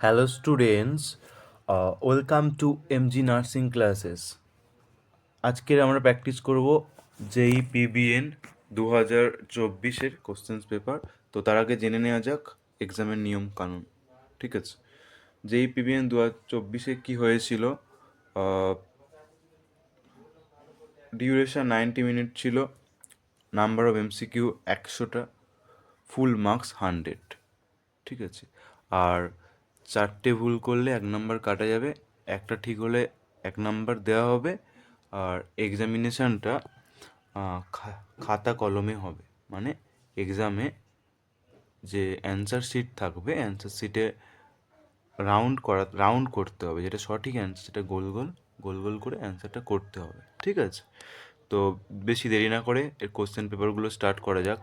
Hello students, welcome to MG Nursing Classes. আজকের আমরা practice করব যেই পিবিএন 2024-এর কোশ্চেন্স পেপার। তো তার আগে জেনে নেওয়া যাক এক্সামের নিয়ম কানুন। ঠিক আছে, যেই পিবিএন 2024-এ কী হয়েছিল, ডিউরেশন 90 মিনিট ছিল, নাম্বার অফ এমসিকিউ 100টা, ফুল মার্কস 100। ঠিক আছে, আর 4টে ভুল করলে 1 নাম্বার কাটা যাবে, একটা ঠিক হলে 1 নাম্বার দেওয়া হবে। আর এক্সামিনেশানটা খাতা কলমে হবে, মানে এক্সামে যে অ্যান্সার শিট থাকবে, অ্যান্সার শিটে রাউন্ড করতে হবে, যেটা সঠিক অ্যান্সার সেটা গোল গোল করে অ্যান্সারটা করতে হবে। ঠিক আছে, তো বেশি দেরি না করে এর কোশ্চেন পেপারগুলো স্টার্ট করা যাক।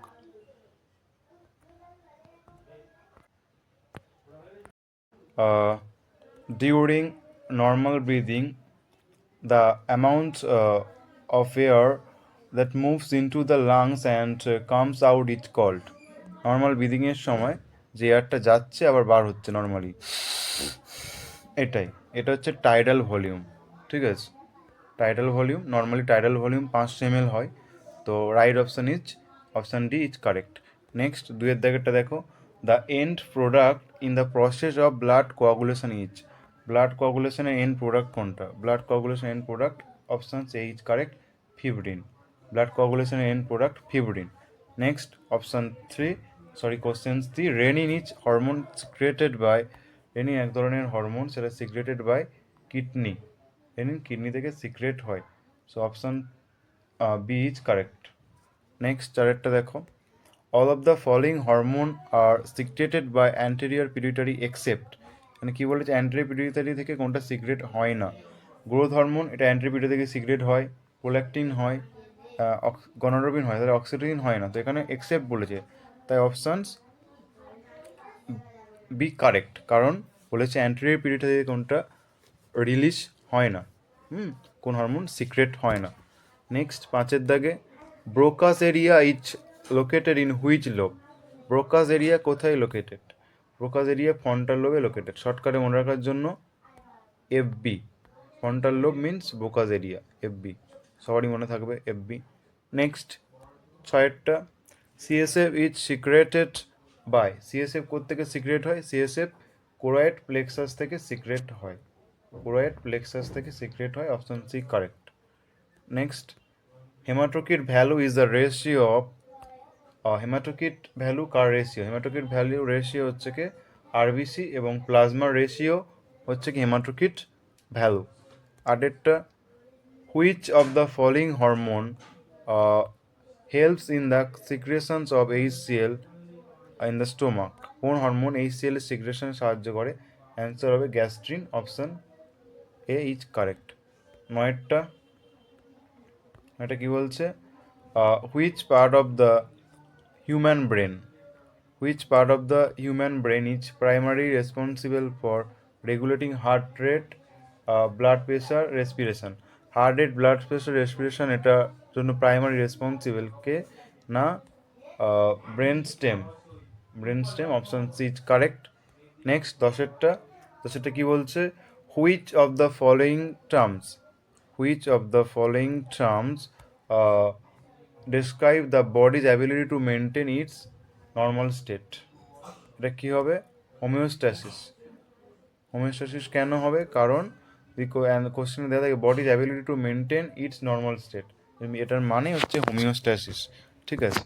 During normal breathing, the amount of air that moves into the lungs and comes out is called. Normal ব্রিদিংয়ের সময় যে এয়ারটা যাচ্ছে আবার বার হচ্ছে নর্মালি, এটা হচ্ছে টাইডাল ভলিউম। ঠিক আছে, tidal volume, normally tidal volume 500 ml হয়। তো right option D is correct. Next, দুয়ের দাগেরটা দেখো, the end product in the process of blood coagulation is. Blood কোয়াগুলেশনের এন্ড প্রোডাক্ট কোনটা? Blood coagulation end product option A is correct, fibrin. Blood কোয়াগুলেশনের end product fibrin. Next, question 3, renin is hormone secreted by. Renin এক ধরনের hormone, সেটা secreted by kidney. Renin kidney থেকে secrete হয়। So option B is correct. Next, চারেরটা দেখো, all of the following hormone are secreted by anterior pituitary except. মানে কী বলেছে, অ্যান্টেরিয়র পিটুইটারি থেকে কোনটা সিক্রেট হয় না? গ্রোথ হরমোন, এটা অ্যান্টেরিয়র পিটুইটারি থেকে সিক্রেট হয়, প্রোল্যাক্টিন হয়, গনোড্রোপিন হয়, তাহলে অক্সিটোসিন হয় না। তো এখানে এক্সেপ্ট বলেছে, তাই অপশানস বি কারেক্ট, কারণ বলেছে অ্যান্টেরিয়র পিটুইটারি থেকে কোনটা রিলিজ হয় না, কোন হরমোন সিক্রেট হয় না। নেক্সট, 5-এর দাগে, Broca's area is located in which lobe. Broca's area কোথায় লোকেটেড? ব্রোকাস এরিয়া ফ্রন্টাল লোবে লোকেটেড। শর্টকাটে মনে রাখার জন্য FB, frontal lobe means Broca's area, FB, সবারই মনে থাকবে এফবি। নেক্সট, 6-এরটা, CSF is secreted by. CSF কোত্থেকে সিক্রেট হয়? সিএসএফ কোরয়েড প্লেক্সাস থেকে সিক্রেট হয়, কোরয়েড প্লেক্সাস থেকে সিক্রেট হয়, option C correct. Next, hematocrit value is the ratio of. Hematocrit value কার রেশিও? হেমাটোক্রিট ভ্যালু রেশিও হচ্ছে কি আরবিসি, এবং প্লাজমার রেশিও হচ্ছে কি হেমাটোক্রিট ভ্যালু। 8-এরটা, which of the following hormone helps in the secretions of HCl in the stomach. কোন hormone HCl এর সিক্রেশনে সাহায্য করে? অ্যান্সার হবে gastrin, option A is correct. 9-টা, এটা কি বলছে, which part of the human brain, which part of the human brain is primary responsible for regulating heart rate, blood pressure, respiration. Heart rate, blood pressure, respiration এটার জন্য primary responsible কে? না, brain stem, option C is correct. Next, 10-এরটা কি বলছে, which of the following terms, which of the following terms describe the body's ability to maintain its normal state? এটা কি হবে? হোমিওস্ট্যাসিস। হোমিওস্ট্যাসিস কেন হবে? কারণ কোশ্চেনে দেওয়া থাকে bodies ability to maintain it's normal state, এটার মানে হচ্ছে হোমিওস্ট্যাসিস। ঠিক আছে।